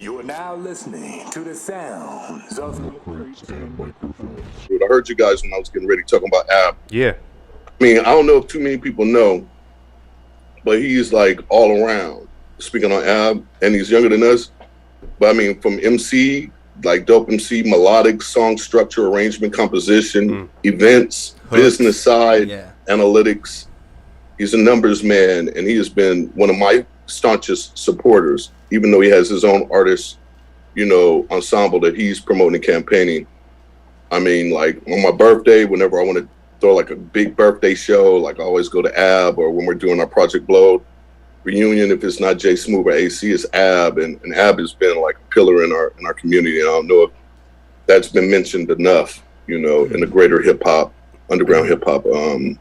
You are now listening to the sounds of Milkcrates Microphones. I heard you guys when I was getting ready talking about Ab. Yeah. I mean, I don't know if too many people know, but he's like all around. Speaking on Ab, and he's younger than us. But I mean, from MC, like dope MC, melodic, song structure, arrangement, composition, events, Hooks. business side, analytics. He's a numbers man, and he has been one of my staunchest supporters, even though he has his own artist, ensemble that he's promoting and campaigning. I mean, like on my birthday, whenever I want to throw like a big birthday show, like I always go to Ab, or when we're doing our Project Blow reunion, if it's not J Smooth or AC, it's Ab, and Ab has been like a pillar in our community. I don't know if that's been mentioned enough, in the greater hip hop, underground hip hop.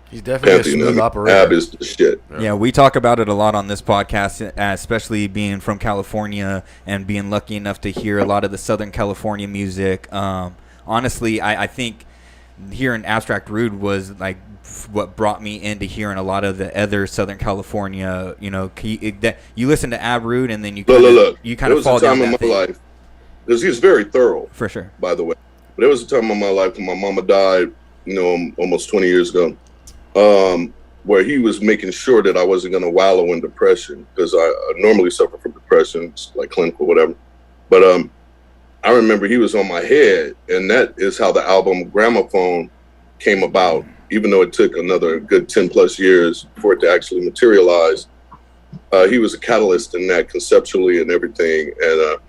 He's definitely a smooth operator. Ab is the shit. Yeah, we talk about it a lot on this podcast, especially being from California and being lucky enough to hear a lot of the Southern California music. Honestly, I think hearing Abstract Rude was like what brought me into hearing a lot of the other Southern California. You listen to Ab Rude and then you kind of fall down that thing. There was a time in my life, because he's very thorough, for sure. By the way, but there was a time in my life when my mama died, almost 20 years ago, where he was making sure that I wasn't going to wallow in depression, because I normally suffer from depression, like clinical, whatever. But I remember he was on my head, and that is how the album Gramophone came about, even though it took another good 10 plus years for it to actually materialize. He was a catalyst in that conceptually and everything. And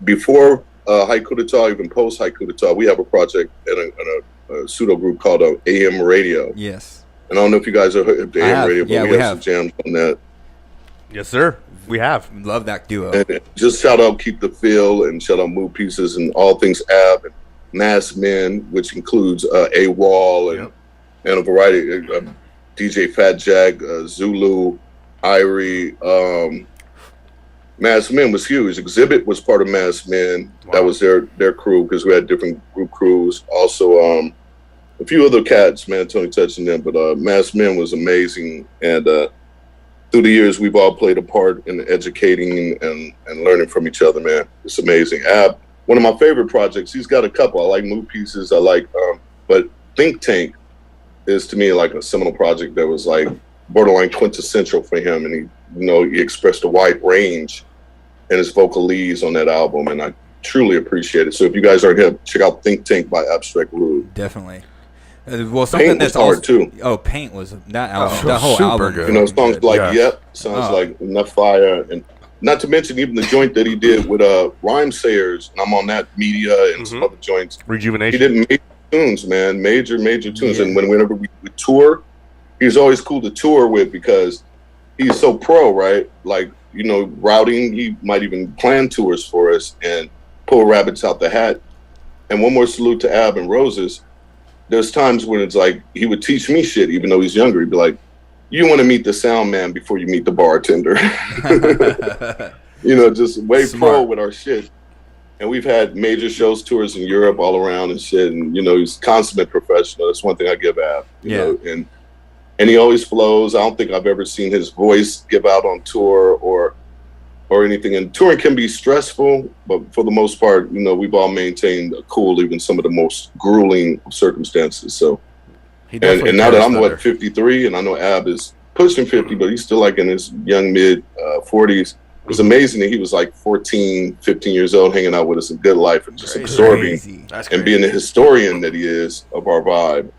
before Haiku d'Etat, even post Haiku d'Etat, we have a project and a pseudo group called AM Radio. Yes. And I don't know if you guys have heard of AM Radio, but we have some jams on that. Yes, sir. We have. Love that duo. And just shout out Keep the Feel, and shout out Move Pieces, and all things Ab, and Mass Men, which includes A-Wall and a variety of DJ Fat Jack, Zulu, Irie. Mass Men was huge. Exhibit was part of Mass Men. Wow. That was their crew, because we had different group crews. Also, a few other cats, man, Tony touching them, but Mass Men was amazing. And through the years, we've all played a part in educating and learning from each other, man. It's amazing. Ab, one of my favorite projects. He's got a couple. I like Move Pieces. I like, but Think Tank is to me like a seminal project that was like borderline quintessential for him. And he expressed a wide range in his vocal leads on that album, and I truly appreciate it. So if you guys aren't here, check out Think Tank by Abstract Rude. Definitely. Well, something Paint that's hard too. Oh, Paint was that album. That whole album. Good. Songs like Yep, songs like Enough Fire, and not to mention even the joint that he did with Rhyme Sayers, and I'm on that Media and some other joints. Rejuvenation. He did major tunes, man, major tunes. And whenever we tour, he's always cool to tour with, because he's so pro, right? Like, routing, he might even plan tours for us and pull rabbits out the hat. And one more salute to Ab and Roses. There's times when it's like he would teach me shit, even though he's younger. He'd be like, you want to meet the sound man before you meet the bartender. Just way pro with our shit. And we've had major shows, tours in Europe, all around and shit. And, he's consummate professional. That's one thing I give Ab. And he always flows. I don't think I've ever seen his voice give out on tour or anything. And touring can be stressful, but for the most part, we've all maintained a cool, even some of the most grueling circumstances. So, and now that I'm 53, and I know Ab is pushing 50, but he's still like in his young mid 40s. It's amazing that he was like 14, 15 years old, hanging out with us in Good Life and just absorbing and being the historian that he is of our vibe.